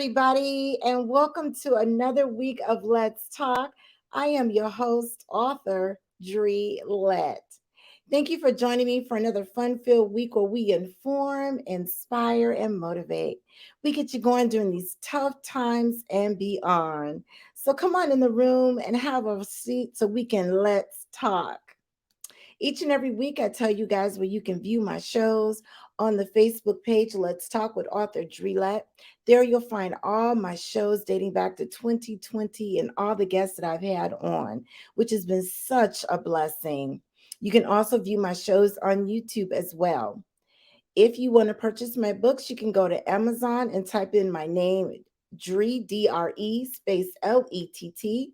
everybody, and welcome to another week of Let's Talk. I am your host, author Dre Lett. Thank you for joining me for another fun filled week where we inform, inspire, and motivate. We get you going during these tough times and beyond. So come on in the room and have a seat so we can let's talk. Each and every week, I tell you guys where you can view my shows on the Facebook page, Let's Talk with author Dre Lett. There you'll find all my shows dating back to 2020 and all the guests that I've had on, which has been such a blessing. You can also view my shows on YouTube as well. If you want to purchase my books, you can go to Amazon and type in my name, Dre, D-R-E, space L-E-T-T.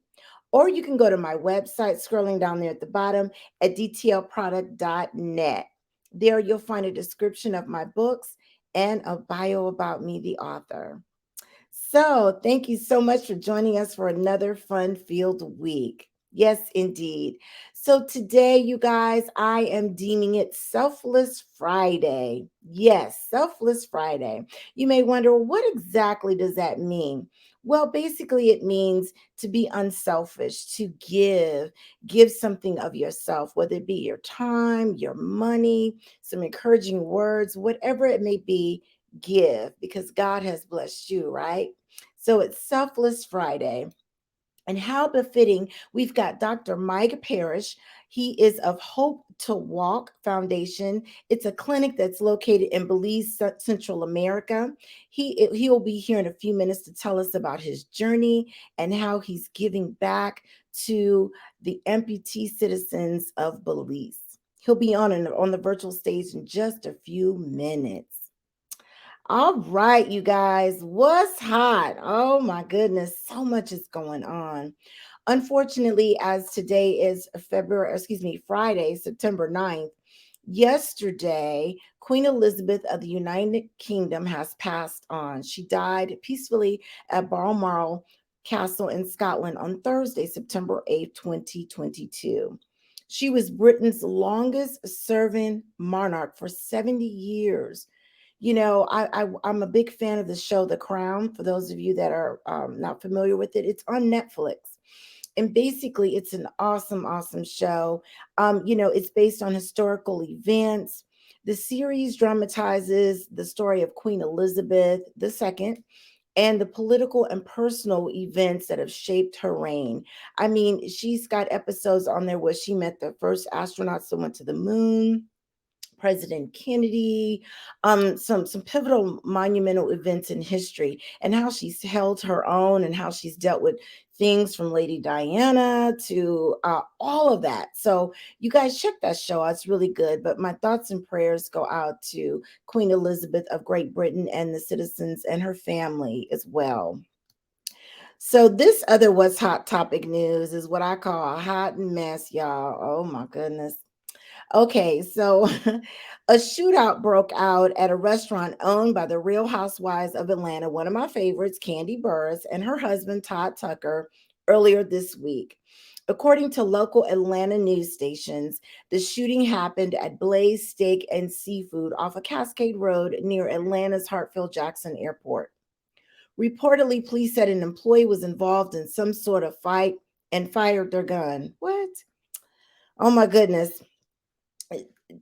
Or you can go to my website, scrolling down there at the bottom at dtlproduct.net. There you'll find a description of my books and a bio about me, the author. So, thank you so much for joining us for another fun-filled week. Yes, indeed. So, today, you guys, I am deeming it Selfless Friday. Yes, Selfless Friday. You may wonder, well, what exactly does that mean? Well, basically, it means to be unselfish, to give something of yourself, whether it be your time, your money, some encouraging words, whatever it may be, give because God has blessed you, right? So it's Selfless Friday. And how befitting, we've got Dr. Mike Parrish. He is of Hope to Walk Foundation. It's a clinic that's located in Belize, Central America. He will be here in a few minutes to tell us about his journey and how he's giving back to the amputee citizens of Belize. He'll be on the virtual stage in just a few minutes. All right, you guys, what's hot? Oh my goodness, so much is going on. Unfortunately, as today is Friday, September 9th, yesterday, Queen Elizabeth of the United Kingdom has passed on. She died peacefully at Balmoral Castle in Scotland on Thursday, September 8th, 2022. She was Britain's longest serving monarch for 70 years. I'm a big fan of the show The Crown. For those of you that are not familiar with it, it's on Netflix. And basically, it's an awesome, awesome show. It's based on historical events. The series dramatizes the story of Queen Elizabeth II and the political and personal events that have shaped her reign. I mean, she's got episodes on there where she met the first astronauts that went to the moon, President Kennedy, some pivotal monumental events in history, and how she's held her own and how she's dealt with things from Lady Diana to all of that. So you guys check that show out. It's really good. But my thoughts and prayers go out to Queen Elizabeth of Great Britain and the citizens and her family as well. So this other what's hot topic news is what I call a hot mess, y'all. Oh my goodness. Okay, so a shootout broke out at a restaurant owned by the Real Housewives of Atlanta, one of my favorites, Candy Burris, and her husband, Todd Tucker, earlier this week. According to local Atlanta news stations, the shooting happened at Blaze Steak and Seafood off of Cascade Road near Atlanta's Hartfield Jackson Airport. Reportedly, police said an employee was involved in some sort of fight and fired their gun. What? Oh my goodness.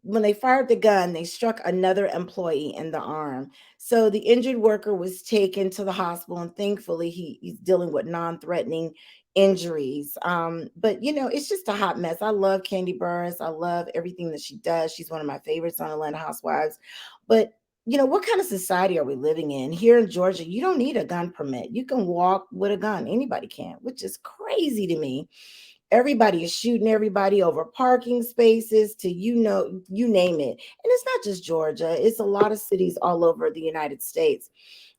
When they fired the gun, they struck another employee in the arm. So the injured worker was taken to the hospital, and thankfully he's dealing with non-threatening injuries. But it's just a hot mess. I love Candy Burris. I love everything that she does. She's one of my favorites on Atlanta Housewives. But what kind of society are we living in? Here in Georgia, you don't need a gun permit. You can walk with a gun. Anybody can, which is crazy to me. Everybody is shooting everybody over parking spaces to you name it. And it's not just Georgia, it's a lot of cities all over the United States.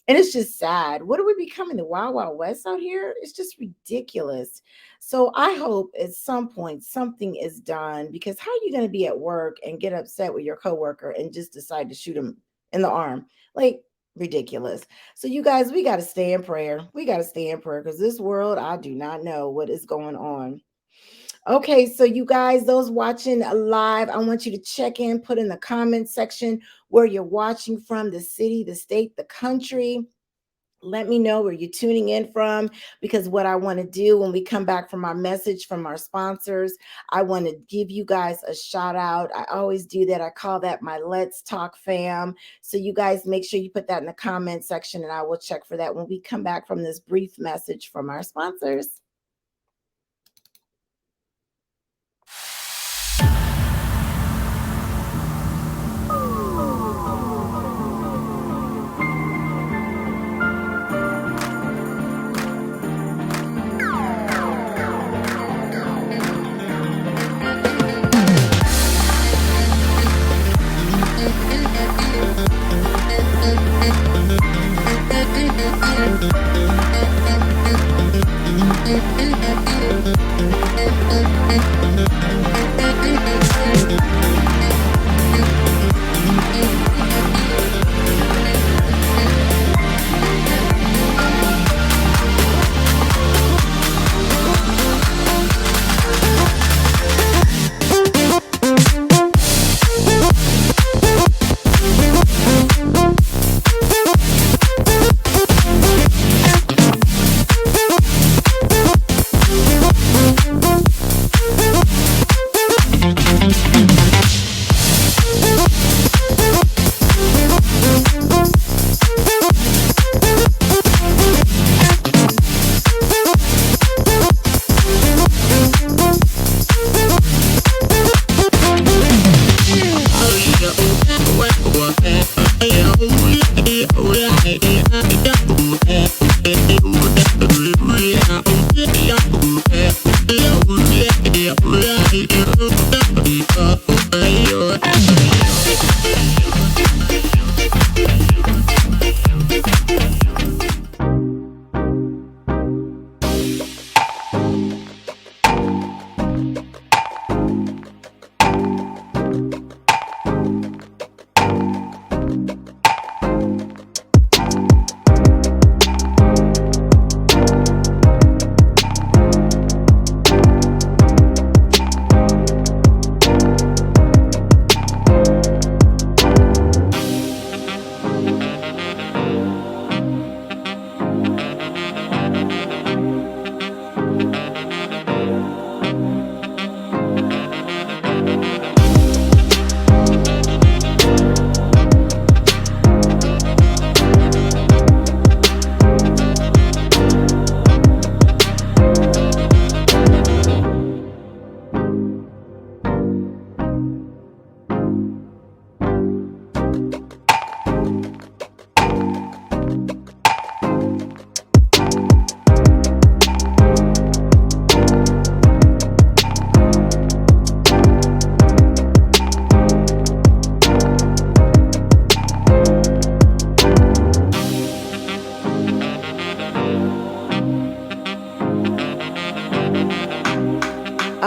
And it's just sad. What are we becoming, the Wild Wild West out here? It's just ridiculous. So I hope at some point something is done, because how are you going to be at work and get upset with your coworker and just decide to shoot him in the arm? Like, ridiculous. So you guys, we got to stay in prayer. We got to stay in prayer, because this world, I do not know what is going on. Okay, so you guys, those watching live, I want you to check in, put in the comment section where you're watching from, the city, the state, the country. Let me know where you're tuning in from, because what I want to do when we come back from our message from our sponsors, I want to give you guys a shout out. I always do that. I call that my Let's Talk fam. So you guys make sure you put that in the comment section, and I will check for that when we come back from this brief message from our sponsors.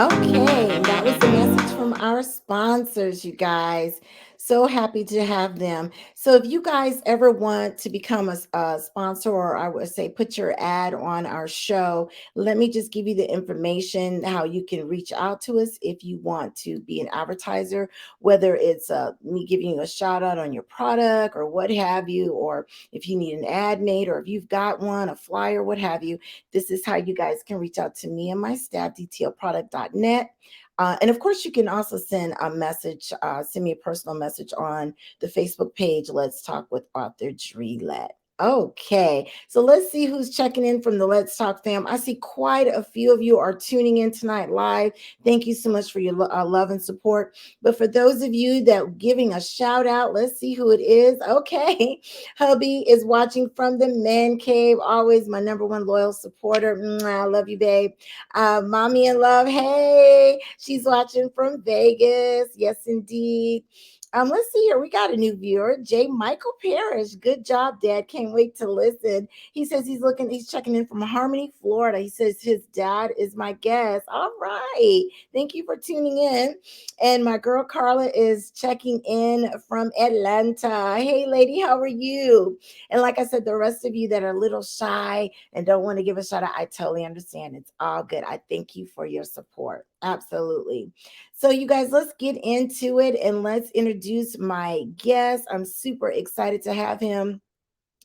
Okay, that was the message from our sponsors, you guys. So happy to have them. So, if you guys ever want to become a sponsor, or I would say put your ad on our show, let me just give you the information how you can reach out to us if you want to be an advertiser, whether it's me giving you a shout out on your product or what have you, or if you need an ad made, or if you've got one, a flyer, what have you. This is how you guys can reach out to me and my staff, dtlproduct.net. And of course, you can also send a message, send me a personal message on the Facebook page, Let's Talk with Author Dre Lett. Okay, so let's see who's checking in from the Let's Talk fam. I see quite a few of you are tuning in tonight live. Thank you so much for your love and support. But for those of you that giving a shout out, let's see who it is. Okay, hubby is watching from the man cave. Always my number one loyal supporter. Mwah, I love you, babe. Mommy in love. Hey, she's watching from Vegas. Yes, indeed. Let's see here. We got a new viewer, J. Michael Parrish. Good job, Dad. Can't wait to listen. He says he's checking in from Harmony, Florida. He says his dad is my guest. All right. Thank you for tuning in. And my girl Carla is checking in from Atlanta. Hey, lady, how are you? And like I said, the rest of you that are a little shy and don't want to give a shout out, I totally understand. It's all good. I thank you for your support. Absolutely. So, you guys, let's get into it and let's introduce my guest. I'm super excited to have him.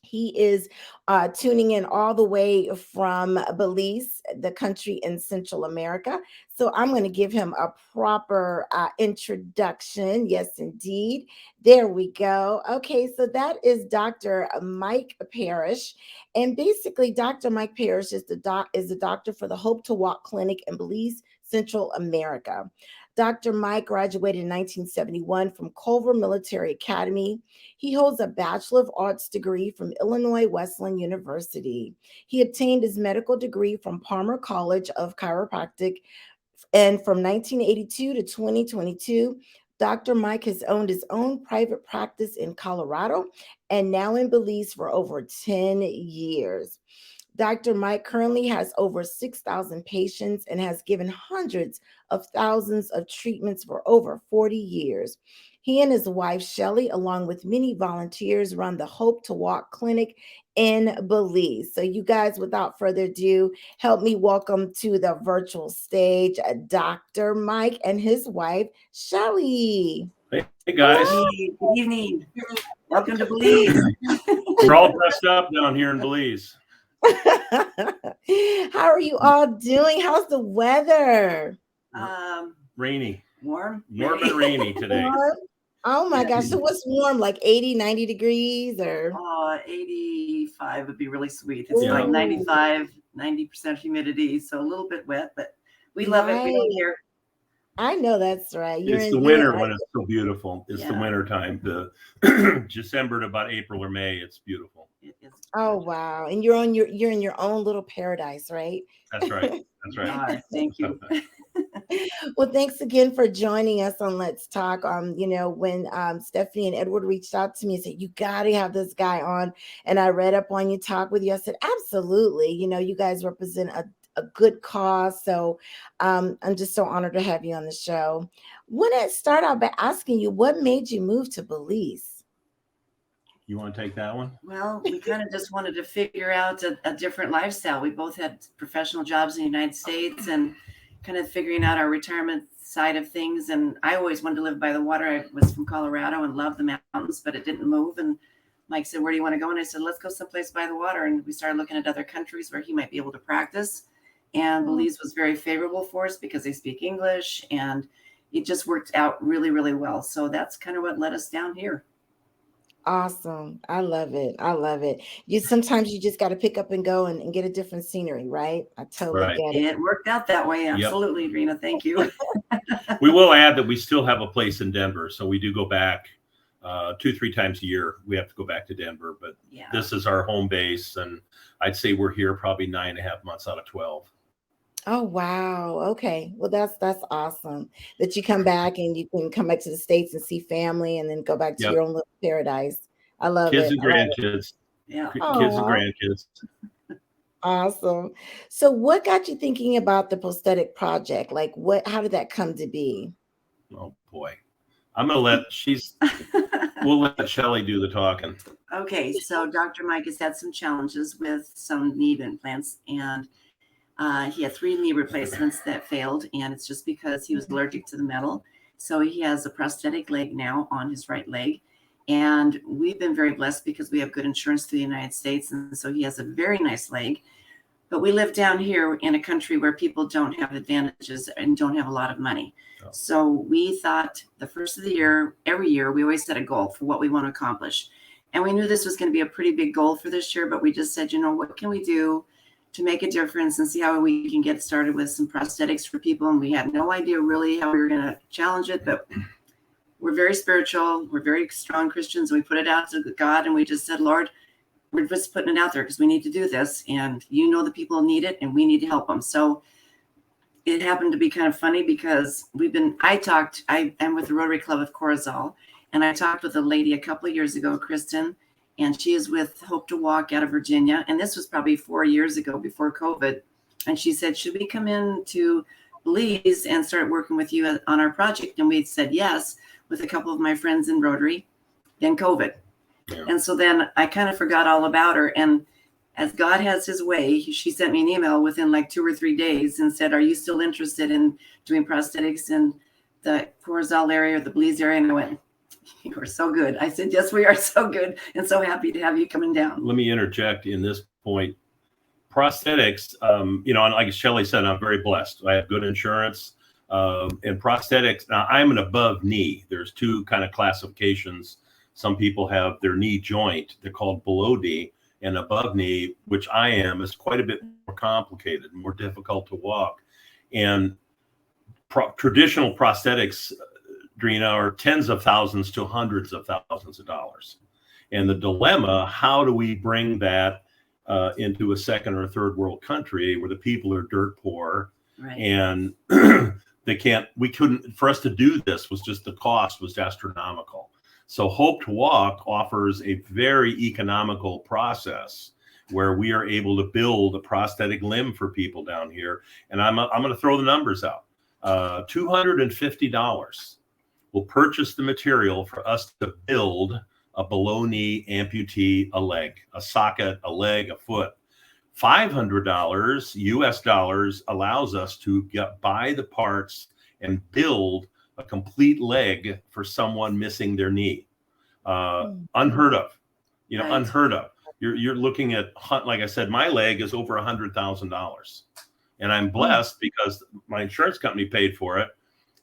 He is tuning in all the way from Belize, the country in Central America. So I'm going to give him a proper introduction. Yes, indeed. There we go. Okay, so that is Dr. Mike Parrish, and basically, Dr. Mike Parrish is the doctor for the Hope to Walk Clinic in Belize, Central America. Dr. Mike graduated in 1971 from Culver Military Academy. He holds a Bachelor of Arts degree from Illinois Wesleyan University. He obtained his medical degree from Palmer College of Chiropractic, and from 1982 to 2022, Dr. Mike has owned his own private practice in Colorado and now in Belize for over 10 years. Dr. Mike currently has over 6,000 patients and has given hundreds of thousands of treatments for over 40 years. He and his wife, Shelly, along with many volunteers, run the Hope to Walk Clinic in Belize. So, you guys, without further ado, help me welcome to the virtual stage Dr. Mike and his wife, Shelly. Hey guys. Good evening. Welcome to Belize. We're all dressed up down here in Belize. How are you all doing? How's the weather? Rainy. Warm and rainy today. Warm? Oh my gosh. So what's warm? Like 80, 90 degrees or? 85 would be really sweet. It's like 95, 90% humidity. So a little bit wet, but we love it. We don't care. I know that's right. It's the winter when it's so beautiful. It's the winter time. The December to about April or May, it's beautiful. It is. Oh wow. And you're in your own little paradise, right? That's right. That's right. Thank you. Well, thanks again for joining us on Let's Talk. When Stephanie and Edward reached out to me and said, you got to have this guy on. And I read up on you, talk with you. I said, absolutely. You guys represent a good cause. So I'm just so honored to have you on the show. I want to start out by asking you, what made you move to Belize? You want to take that one? Well, we kind of just wanted to figure out a different lifestyle. We both had professional jobs in the United States and kind of figuring out our retirement side of things. And I always wanted to live by the water. I was from Colorado and loved the mountains, but it didn't move. And Mike said, where do you want to go? And I said, let's go someplace by the water. And we started looking at other countries where he might be able to practice. And Belize was very favorable for us because they speak English, and it just worked out really, really well. So that's kind of what led us down here. Awesome. I love it. I love it. Sometimes you just got to pick up and go and get a different scenery, right? I totally get it. It worked out that way. Absolutely, yep. Rena. Thank you. We will add that we still have a place in Denver. So we do go back 2-3 times a year. We have to go back to Denver, but this is our home base. And I'd say we're here probably 9.5 months out of 12. Oh, wow. Okay. Well, that's awesome that you come back and you can come back to the States and see family and then go back to your own little paradise. I love kids it. And grandkids. Yeah. Kids and grandkids. Awesome. So what got you thinking about the prosthetic project? Like how did that come to be? Oh boy. I'm going to we'll let Shelly do the talking. Okay. So Dr. Mike has had some challenges with some knee implants, and he had 3 knee replacements that failed, and it's just because he was allergic to the metal. So he has a prosthetic leg now on his right leg. And we've been very blessed because we have good insurance through the United States. And so he has a very nice leg. But we live down here in a country where people don't have advantages and don't have a lot of money. Oh. So we thought the first of the year, every year, we always set a goal for what we want to accomplish. And we knew this was going to be a pretty big goal for this year, but we just said, what can we do to make a difference and see how we can get started with some prosthetics for people. And we had no idea really how we were going to challenge it, but we're very spiritual. We're very strong Christians. We put it out to God and we just said, Lord, we're just putting it out there because we need to do this. And the people need it and we need to help them. So it happened to be kind of funny because I am with the Rotary Club of Corozal, and I talked with a lady a couple of years ago, Kristen, and she is with Hope to Walk out of Virginia. And this was probably 4 years ago before COVID. And she said, should we come in to Belize and start working with you on our project? And we said yes, with a couple of my friends in Rotary, then COVID. Yeah. And so then I kind of forgot all about her. And as God has his way, she sent me an email within like 2 or 3 days and said, are you still interested in doing prosthetics in the Corozal area or the Belize area? And I went, You are so good. I said, yes, we are so good and so happy to have you coming down. Let me interject in this point. Prosthetics, and like Shelley said, I'm very blessed. I have good insurance. And prosthetics, now I'm an above knee. There's two kind of classifications. Some people have their knee joint. They're called below knee, and above knee, which I am, is quite a bit more complicated, more difficult to walk. And traditional prosthetics, Drina, are tens of thousands to hundreds of thousands of dollars. And the dilemma, how do we bring that into a second or third world country where the people are dirt poor, right, and for us to do this was just, the cost was astronomical. So Hope to Walk offers a very economical process where we are able to build a prosthetic limb for people down here. And I'm going to throw the numbers out. $250 will purchase the material for us to build a below knee amputee a leg, a socket, a leg, a foot. $500 US dollars allows us to buy the parts and build a complete leg for someone missing their knee. Unheard of, right, unheard of. You're looking at, like I said, my leg is over $100,000, and I'm blessed because my insurance company paid for it,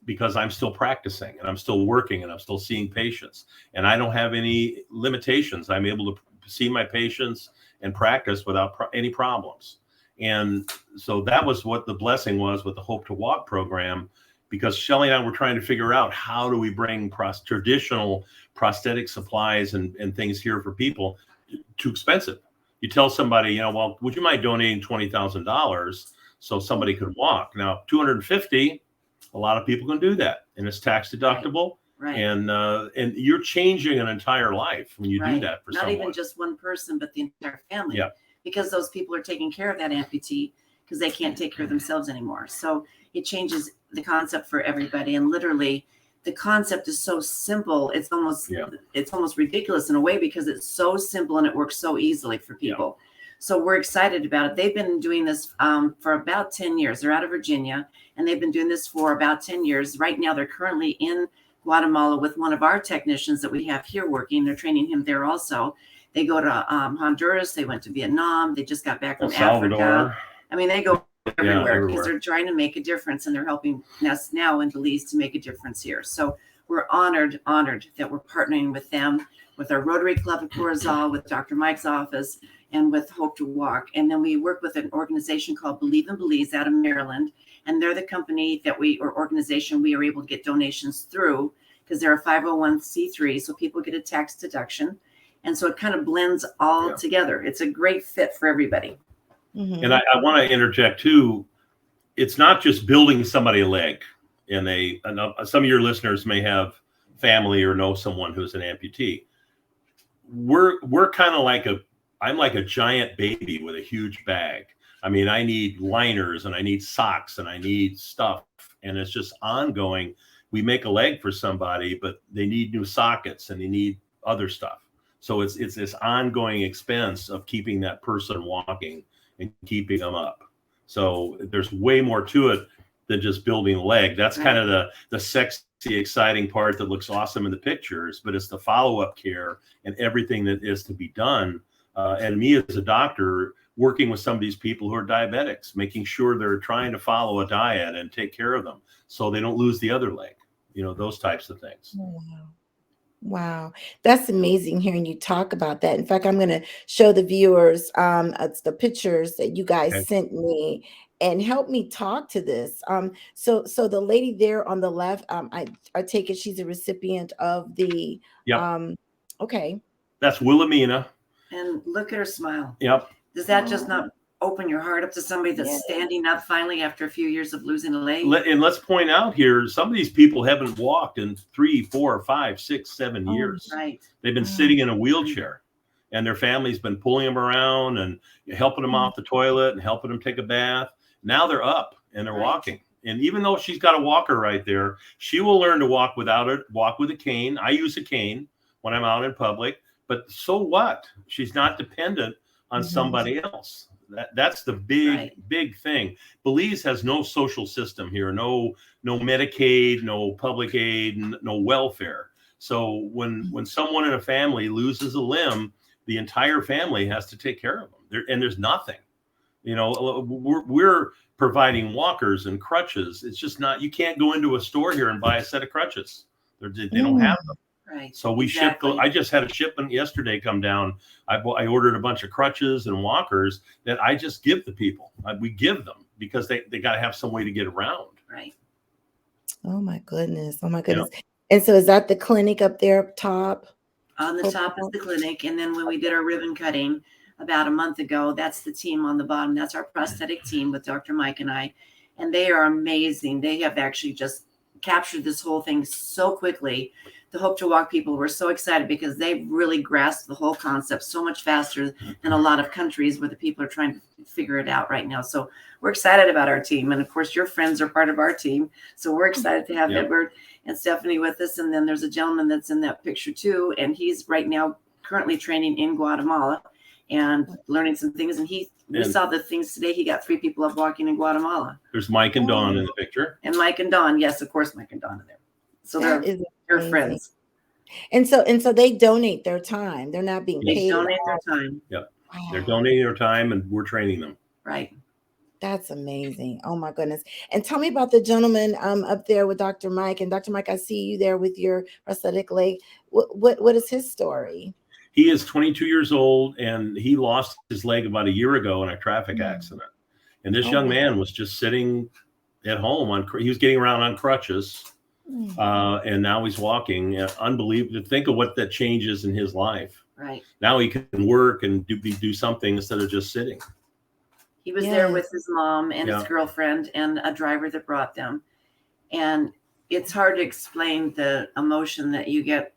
because I'm still practicing and I'm still working and I'm still seeing patients, and I don't have any limitations. I'm able to see my patients and practice without any problems. And so that was what the blessing was with the Hope to Walk program, because Shelley and I were trying to figure out, how do we bring traditional prosthetic supplies and things here for people. Too expensive. You tell somebody, well, would you mind donating $20,000 so somebody could walk? Now, $250, a lot of people can do that, and it's tax deductible. Right. And you're changing an entire life when you do that for someone. Not even just one person, but the entire family. Yeah. Because those people are taking care of that amputee because they can't take care of themselves anymore. So it changes the concept for everybody. And literally, the concept is so simple. It's almost ridiculous in a way, because it's so simple and it works so easily for people. Yeah. So we're excited about it. They've been doing this for about 10 years. They're out of Virginia, and they've been doing this for about 10 years. Right now, they're currently in Guatemala with one of our technicians that we have here working. They're training him there also. They go to Honduras. They went to Vietnam. They just got back from Africa. I mean, they go everywhere because they're trying to make a difference, and they're helping us now in Belize to make a difference here. So we're honored that we're partnering with them, with our Rotary Club of Corozal, with Dr. Mike's office, and with Hope to Walk. And then we work with an organization called Believe in Belize out of Maryland. And they're the company organization we are able to get donations through, because they're a 501c3. So people get a tax deduction. And so it kind of blends all together. It's a great fit for everybody. Mm-hmm. And I want to interject too. It's not just building somebody a leg. And some of your listeners may have family or know someone who's an amputee. We're kind of like I'm like a giant baby with a huge bag. I mean, I need liners and I need socks and I need stuff, and it's just ongoing. We make a leg for somebody, but they need new sockets and they need other stuff. So it's this ongoing expense of keeping that person walking and keeping them up. So there's way more to it than just building a leg. That's kind of the sexy, exciting part that looks awesome in the pictures, but it's the follow-up care and everything that is to be done. And me as a doctor, working with some of these people who are diabetics, making sure they're trying to follow a diet and take care of them so they don't lose the other leg, those types of things. Wow. That's amazing hearing you talk about that. In fact, I'm going to show the viewers it's the pictures that you guys sent me, and help me talk to this. So the lady there on the left, I take it she's a recipient of the, okay. That's Wilhelmina. And look at her smile. Yep. Does that just not open your heart up to somebody that's standing up finally after a few years of losing a leg? And let's point out here, some of these people haven't walked in 3, 4, 5, 6, 7 years. Right. They've been sitting in a wheelchair, and their family's been pulling them around and helping them off the toilet and helping them take a bath. Now they're up and they're walking. And even though she's got a walker right there, she will learn to walk without it, walk with a cane. I use a cane when I'm out in public, but so what? She's not dependent on somebody else. That's the big thing. Belize has no social system here, no Medicaid, no public aid, no welfare. So when someone in a family loses a limb, the entire family has to take care of them. And there's nothing. We're providing walkers and crutches. It's just not. You can't go into a store here and buy a set of crutches. They don't have them. Right. So we ship. I just had a shipment yesterday come down. I ordered a bunch of crutches and walkers that I just give to people. We give them because they got to have some way to get around. Right. Oh my goodness. And so is that the clinic up there up top? On the top is the clinic. And then when we did our ribbon cutting about a month ago, that's the team on the bottom. That's our prosthetic team with Dr. Mike and I. And they are amazing. They have actually just captured this whole thing so quickly. The Hope to Walk people were so excited because they've really grasped the whole concept so much faster than a lot of countries where the people are trying to figure it out right now. So we're excited about our team. And of course, your friends are part of our team. So we're excited to have Edward and Stephanie with us. And then there's a gentleman that's in that picture too. And he's right now currently training in Guatemala and learning some things. And we saw the things today. He got 3 people up walking in Guatemala. There's Mike and Dawn in the picture. And Mike and Dawn. Yes, of course, Mike and Dawn are there. So they're friends. And so they donate their time. They're not being paid. They donate their time. Yep. Wow. They're donating their time and we're training them. Right. That's amazing. Oh my goodness. And tell me about the gentleman up there with Dr. Mike. And Dr. Mike, I see you there with your prosthetic leg. What is his story? He is 22 years old and he lost his leg about a year ago in a traffic accident. And this young man was just sitting at home he was getting around on crutches. And now he's walking. Unbelievable. Think of what that changes in his life. Right. Now he can work and do something instead of just sitting. He was there with his mom and his girlfriend and a driver that brought them. And it's hard to explain the emotion that you get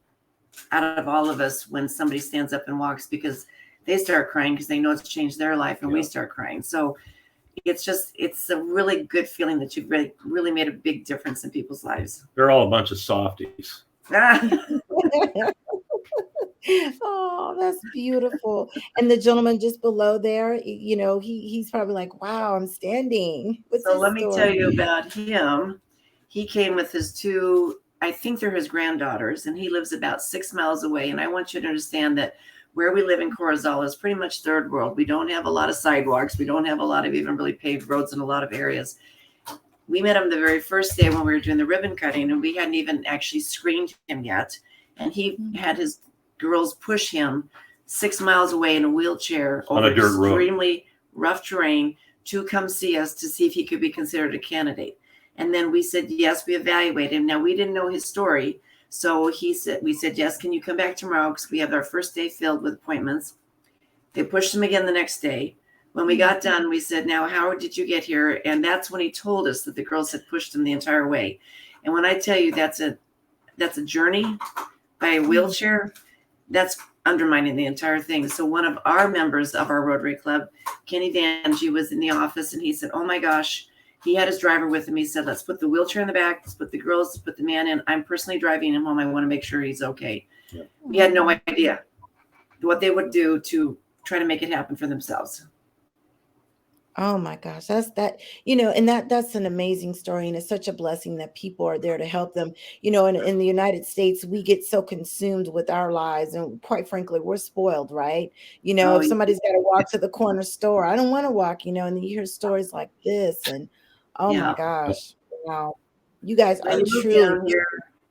out of all of us when somebody stands up and walks, because they start crying because they know it's changed their life, and we start crying. So it's a really good feeling that you've really made a big difference in people's lives. They're all a bunch of softies. Oh, that's beautiful. And the gentleman just below there, he's probably like, wow, I'm standing. So let me tell you about him. He came with his 2, I think they're his granddaughters, and he lives about 6 miles away. And I want you to understand that where we live in Corozal is pretty much third world. We don't have a lot of sidewalks. We don't have a lot of even really paved roads in a lot of areas. We met him the very first day when we were doing the ribbon cutting, and we hadn't even actually screened him yet. And he had his girls push him 6 miles away in a wheelchair over extremely rough terrain to come see us to see if he could be considered a candidate. And then we said, yes, we evaluated him. Now, we didn't know his story. So we said, yes, can you come back tomorrow? Because we have our first day filled with appointments. They pushed him again the next day. When we got done, we said, now, how did you get here? And that's when he told us that the girls had pushed him the entire way. And when I tell you that's a journey by a wheelchair, that's undermining the entire thing. So one of our members of our Rotary Club, Kenny Danji, was in the office, and he said, oh my gosh, he had his driver with him. He said, let's put the wheelchair in the back, let's put the girls, let's put the man in. I'm personally driving him home. I want to make sure he's okay. Yeah. We had no idea what they would do to try to make it happen for themselves. Oh my gosh, that's an amazing story. And it's such a blessing that people are there to help them. In the United States, we get so consumed with our lives, and quite frankly, we're spoiled, right? If somebody's got to walk to the corner store, I don't want to walk, and then you hear stories like this, and my gosh, wow, you guys are truly.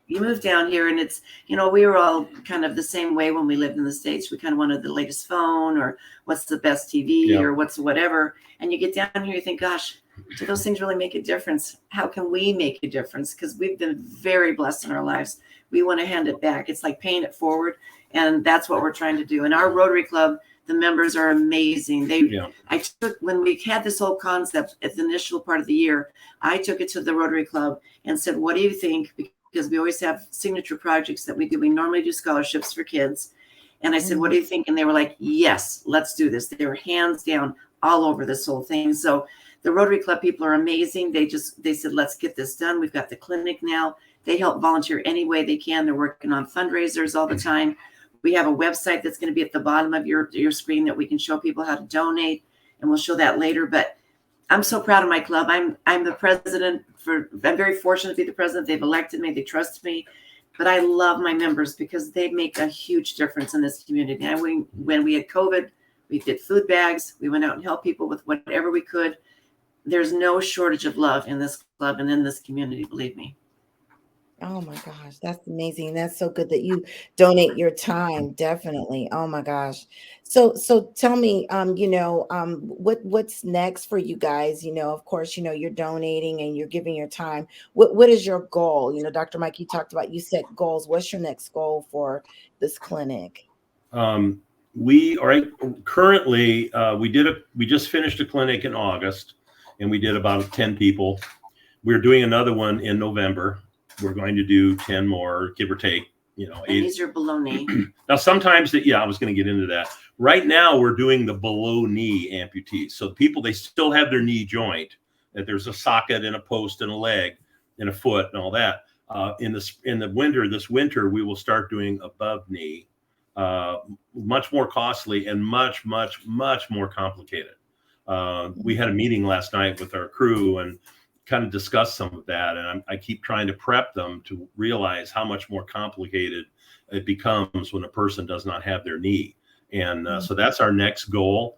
You moved down here, and it's, we were all kind of the same way when we lived in the States. We kind of wanted the latest phone, or what's the best TV, or what's whatever. And you get down here, you think, gosh, do those things really make a difference? How can we make a difference? Because we've been very blessed in our lives. We want to hand it back. It's like paying it forward. And that's what we're trying to do. And our Rotary Club, the members are amazing. When we had this whole concept at the initial part of the year, I took it to the Rotary Club and said, what do you think? Because we always have signature projects that we do. We normally do scholarships for kids. And I said, what do you think? And they were like, yes, let's do this. They were hands down all over this whole thing. So the Rotary Club people are amazing. They said, let's get this done. We've got the clinic now. They help volunteer any way they can. They're working on fundraisers all the time. We have a website that's going to be at the bottom of your screen that we can show people how to donate. And we'll show that later. But I'm so proud of my club. I'm the president I'm very fortunate to be the president. They've elected me. They trust me. But I love my members because they make a huge difference in this community. And when we had COVID, we did food bags. We went out and helped people with whatever we could. There's no shortage of love in this club and in this community, believe me. Oh my gosh, that's amazing. That's so good that you donate your time. Definitely. Oh my gosh. So tell me, what's next for you guys? Of course, you're donating and you're giving your time. What is your goal? Dr. Mike, you talked about, you set goals. What's your next goal for this clinic? We are currently, we just finished a clinic in August, and we did about 10 people. We're doing another one in November. We're going to do 10 more, give or take, And these are below knee. Now, sometimes I was going to get into that. Right now, we're doing the below knee amputees. So people, they still have their knee joint, that there's a socket and a post and a leg and a foot and all that. In the winter, this winter, we will start doing above knee, much more costly and much, much, much more complicated. We had a meeting last night with our crew and kind of discuss some of that, and I keep trying to prep them to realize how much more complicated it becomes when a person does not have their knee. And so that's our next goal.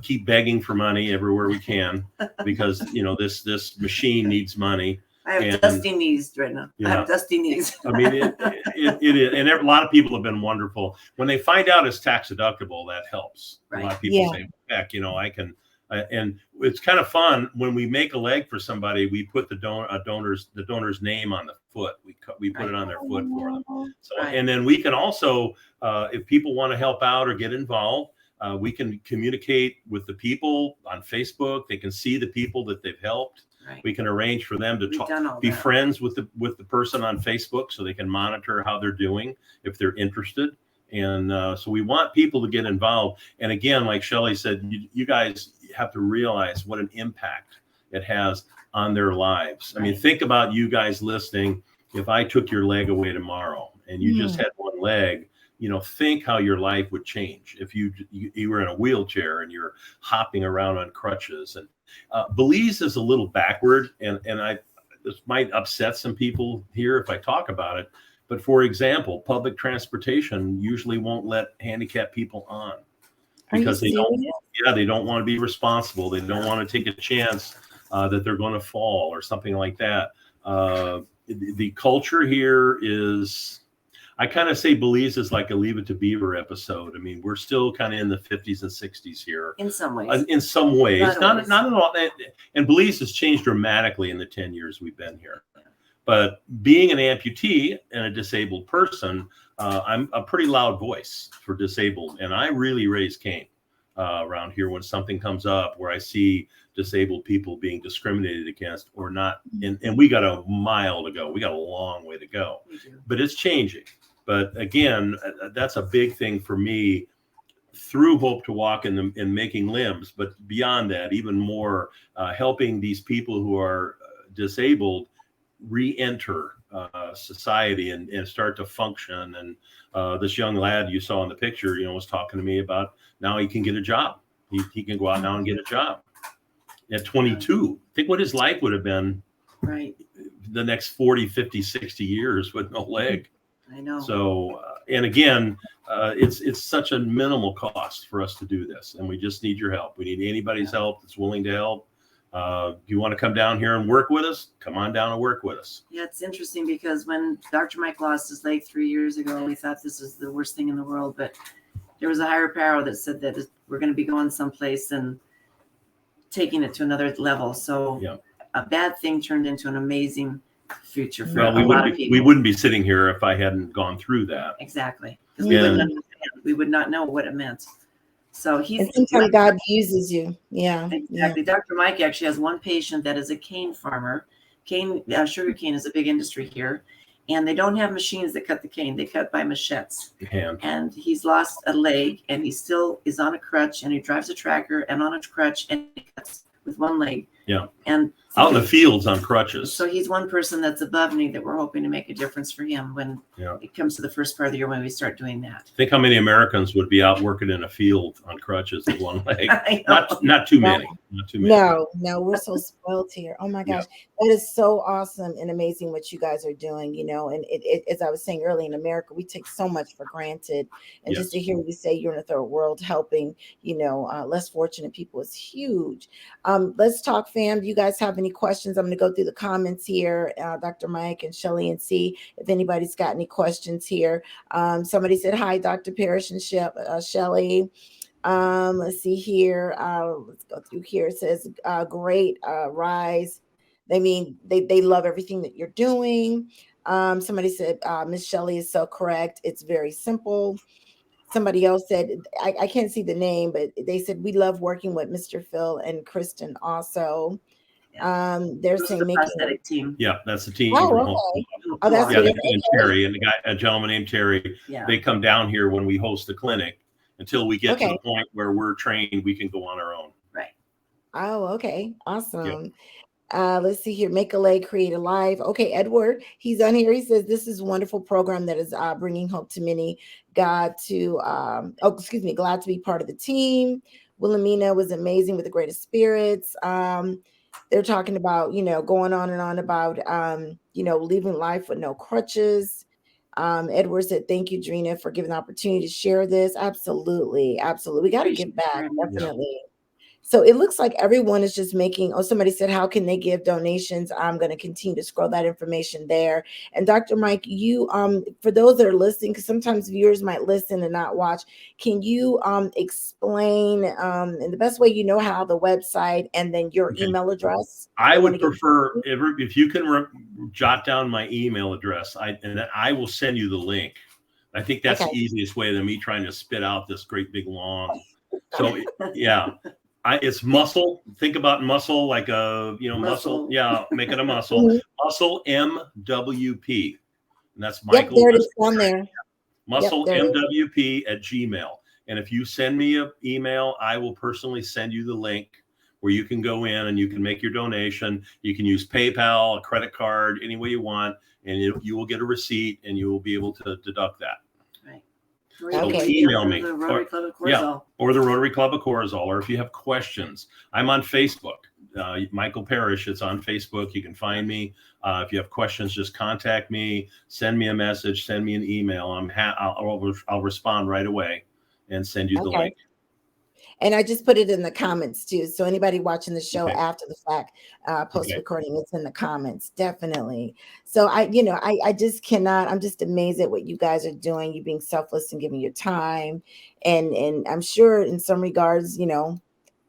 Keep begging for money everywhere we can, because this machine needs money. I have dusty knees right now. Yeah. I have dusty knees. I mean, it is, and a lot of people have been wonderful. When they find out it's tax deductible, that helps. Right. A lot of people say, heck, I can. And it's kind of fun when we make a leg for somebody. We put the donor's name on the foot. We put it on their foot for them. So, and then we can also, if people want to help out or get involved, we can communicate with the people on Facebook. They can see the people that they've helped. Right. We can arrange for them to be friends with the person on Facebook, so they can monitor how they're doing if they're interested. And so we want people to get involved. And again, like Shelley said, you guys have to realize what an impact it has on their lives. I mean, think about you guys listening. If I took your leg away tomorrow and you just had one leg, think how your life would change if you were in a wheelchair and you're hopping around on crutches. And Belize is a little backward, and this might upset some people here if I talk about it. But for example, public transportation usually won't let handicapped people on because they don't want to be responsible. They don't want to take a chance that they're going to fall or something like that. The culture here is, I kind of say Belize is like a Leave It to Beaver episode. I mean, we're still kind of in the 50s and 60s here. In some ways. Not in all. And Belize has changed dramatically in the 10 years we've been here. But being an amputee and a disabled person, I'm a pretty loud voice for disabled. And I really raise Cain around here when something comes up where I see disabled people being discriminated against or not. And we got a mile to go. We got a long way to go. But it's changing. But again, that's a big thing for me through Hope to Walk and making limbs. But beyond that, even more helping these people who are disabled re-enter society and start to function. And this young lad you saw in the picture, was talking to me about now he can get a job. He can go out now and get a job at 22. Think what his life would have been the next 40, 50, 60 years with no leg. I know. So, and again, it's such a minimal cost for us to do this. And we just need your help. We need anybody's help that's willing to help. You want to come down here and work with us? Come on down and work with us. Yeah, it's interesting because when Dr. Mike lost his leg 3 years ago, we thought this was the worst thing in the world. But there was a higher power that said that we're going to be going someplace and taking it to another level. So a bad thing turned into an amazing future for a lot of people. We wouldn't be sitting here if I hadn't gone through that. Exactly. Because we would not know what it meant. So sometimes God uses you. Yeah. Exactly. Yeah. Dr. Mike actually has one patient that is a cane farmer. Sugar cane is a big industry here. And they don't have machines that cut the cane. They cut by machetes. And he's lost a leg and he still is on a crutch and he drives a tractor and on a crutch and he cuts with one leg. Yeah. And out in the fields on crutches. So he's one person that's above me that we're hoping to make a difference for him when it comes to the first part of the year when we start doing that. Think how many Americans would be out working in a field on crutches with one leg? Not too many. Not too many. No, we're so spoiled here. Oh my gosh, that is so awesome and amazing what you guys are doing. You know, and it as I was saying earlier, in America, we take so much for granted, and just to hear you say you're in a third world helping, you know, less fortunate people is huge. Let's talk, fam. Do you guys have any questions? I'm going to go through the comments here, Dr. Mike and Shelly, and see if anybody's got any questions here. Somebody said, hi, Dr. Parrish and Shelly. Let's see here. Let's go through here. It says, great, rise. They mean, they love everything that you're doing. Somebody said, Miss Shelly is so correct. It's very simple. Somebody else said, I can't see the name, but they said, we love working with Mr. Phil and Kristen also. They're saying the prosthetic team. Yeah, that's the team. Oh, okay. Oh, that's and Terry and a gentleman named Terry. They come down here when we host the clinic until we get to the point where we're trained, we can go on our own. Right. Oh, okay. Awesome. Let's see here. Make a leg, create a life. Okay, Edward, he's on here. He says, this is a wonderful program that is bringing hope to many. Glad to be part of the team. Wilhelmina was amazing with the greatest spirits. They're talking about, you know, going on and on about, you know, leaving life with no crutches. Edward said, thank you, Drina, for giving the opportunity to share this. Absolutely. We got to give back. Definitely. So it looks like everyone is just making, somebody said, how can they give donations? I'm going to continue to scroll that information there. And Dr. Mike, you, for those that are listening, because sometimes viewers might listen and not watch, can you explain in the best way you know how, the website and then your email address? I would prefer, if you can jot down my email address, and then I will send you the link. I think that's the easiest way than me trying to spit out this great big long. So yeah. It's muscle. Think about muscle like a, you know, muscle. Yeah, make it a muscle. Muscle MWP. And that's Michael. There it is on there. Muscle MWP at Gmail. And if you send me an email, I will personally send you the link where you can go in and you can make your donation. You can use PayPal, a credit card, any way you want, and you will get a receipt and you will be able to deduct that. So email me, or the Rotary Club of Corozal, or if you have questions. I'm on Facebook, Michael Parrish. It's on Facebook. You can find me. If you have questions, just contact me. Send me a message. Send me an email. I'll respond right away and send you the link. And I just put it in the comments too. So anybody watching the show after the fact, post recording, it's in the comments, definitely. So I just cannot, I'm just amazed at what you guys are doing. You being selfless and giving your time. And I'm sure in some regards, you know,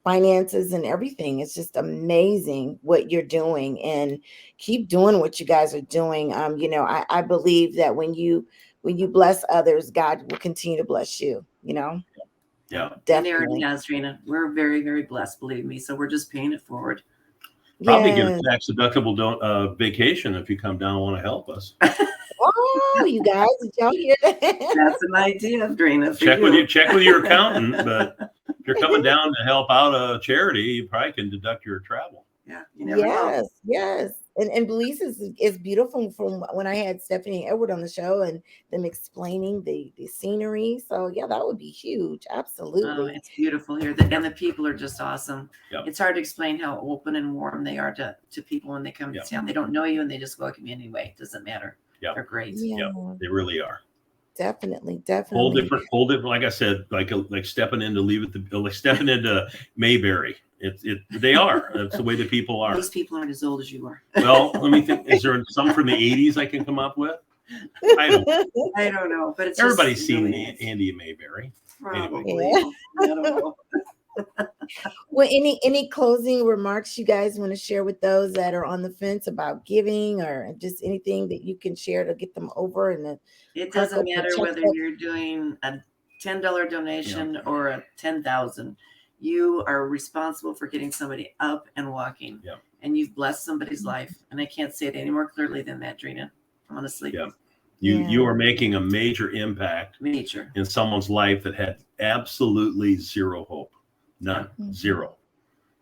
finances and everything. It's just amazing what you're doing, and keep doing what you guys are doing. You know, I believe that when you bless others, God will continue to bless you, you know? Yeah, definitely. And Drina, we're very, very blessed, believe me. So we're just paying it forward. Probably get a tax deductible vacation if you come down and want to help us. Oh, you guys, did y'all hear that? That's an idea, Drina. Check with your accountant, but if you're coming down to help out a charity, you probably can deduct your travel. Yeah, you never know. Yes. And Belize is beautiful. From when I had Stephanie and Edward on the show and them explaining the scenery. So yeah, that would be huge. Absolutely. Oh, it's beautiful here. And the people are just awesome. Yep. It's hard to explain how open and warm they are to people when they come to town. They don't know you and they just welcome you anyway. It doesn't matter. Yeah. They're great. Yeah, they really are. Definitely. Whole different. Like I said, like stepping into stepping into Mayberry. They are. That's the way the people are. These people aren't as old as you are. Well, let me think. Is there some from the 80s I can come up with? I don't know. But it's everybody's seen Andy Mayberry. Probably. Anyway. I don't know. Well, any closing remarks you guys want to share with those that are on the fence about giving, or just anything that you can share to get them over? And it doesn't matter whether you're doing a $10 donation or a $10,000. You are responsible for getting somebody up and walking, and you've blessed somebody's life. And I can't say it any more clearly than that, Drina. Honestly, you are making a major impact in someone's life that had absolutely zero hope, none, zero.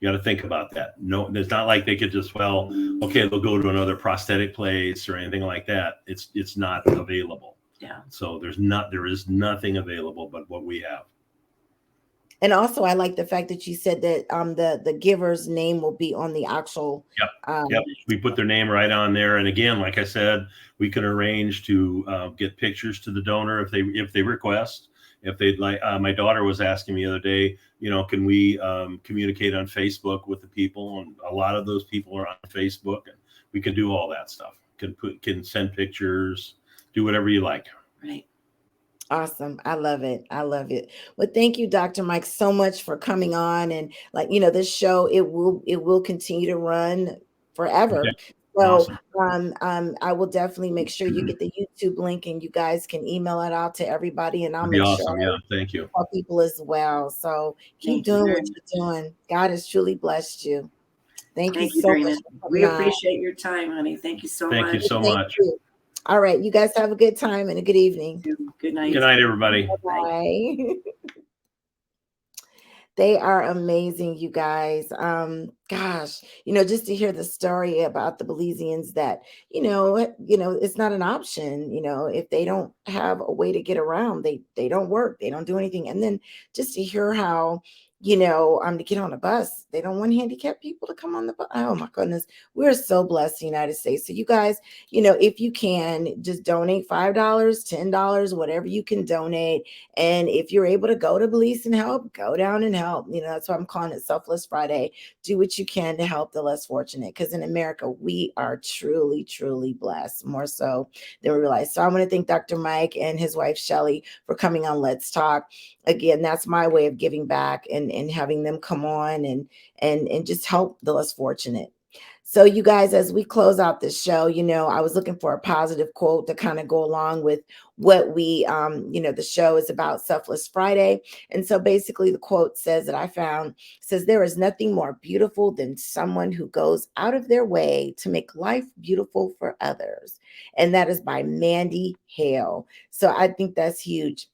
You got to think about that. No, it's not like they could just, well, okay, they'll go to another prosthetic place or anything like that. It's not available. Yeah. So there is nothing available but what we have. And also, I like the fact that you said that the giver's name will be on the actual. Yep. We put their name right on there. And again, like I said, we can arrange to get pictures to the donor if they request. If they'd like, my daughter was asking me the other day, can we communicate on Facebook with the people? And a lot of those people are on Facebook, and we can do all that stuff. Can send pictures, do whatever you like. Right. Awesome. I love it. I love it. Well, thank you, Dr. Mike, so much for coming on. And this show, it will continue to run forever. Okay. So Awesome. I will definitely make sure you get the YouTube link and you guys can email it out to everybody, and I'll That'd be make awesome. sure Yeah, thank you. for people as well. So keep doing what you're doing. God has truly blessed you. Thank you so much. We appreciate your time, honey. Thank you so much. Thank you so much. All right. You guys have a good time and a good evening. Good night. Good night, everybody. Bye. They are amazing, you guys. Gosh, just to hear the story about the Belizeans that, it's not an option. If they don't have a way to get around, they don't work, they don't do anything. And then just to hear how, to get on a bus, they don't want handicapped people to come on the bus. Oh my goodness, we're so blessed in the United States. So you guys, if you can, just donate $5, $10, whatever you can donate. And if you're able to go to Belize and help, go down and help. That's why I'm calling it Selfless Friday. Do what you can to help the less fortunate, because in America, we are truly, truly blessed, more so than we realize. So I want to thank Dr. Mike and his wife, Shelly, for coming on Let's Talk. Again, that's my way of giving back and having them come on and just help the less fortunate. So you guys, as we close out this show, I was looking for a positive quote to kind of go along with what we, the show is about, Selfless Friday. And so basically the quote says that I found says, "There is nothing more beautiful than someone who goes out of their way to make life beautiful for others." And that is by Mandy Hale. So I think that's huge.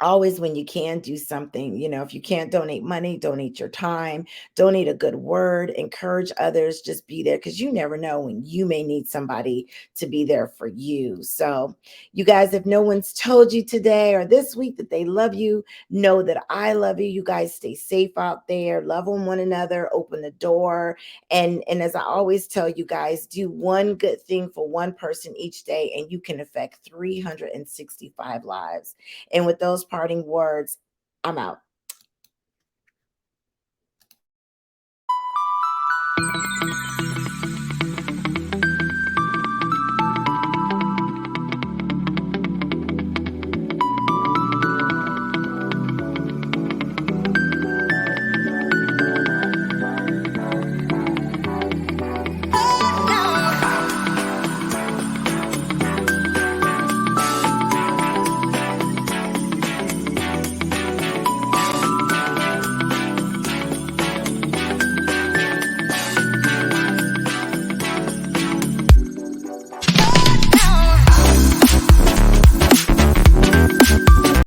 Always, when you can, do something. If you can't donate money, donate your time, donate a good word, encourage others, just be there, because you never know when you may need somebody to be there for you. So you guys, if no one's told you today or this week that they love you, know that I love you. You guys stay safe out there, love on one another, open the door. And as I always tell you guys, do one good thing for one person each day, and you can affect 365 lives. And with those parting words, I'm out.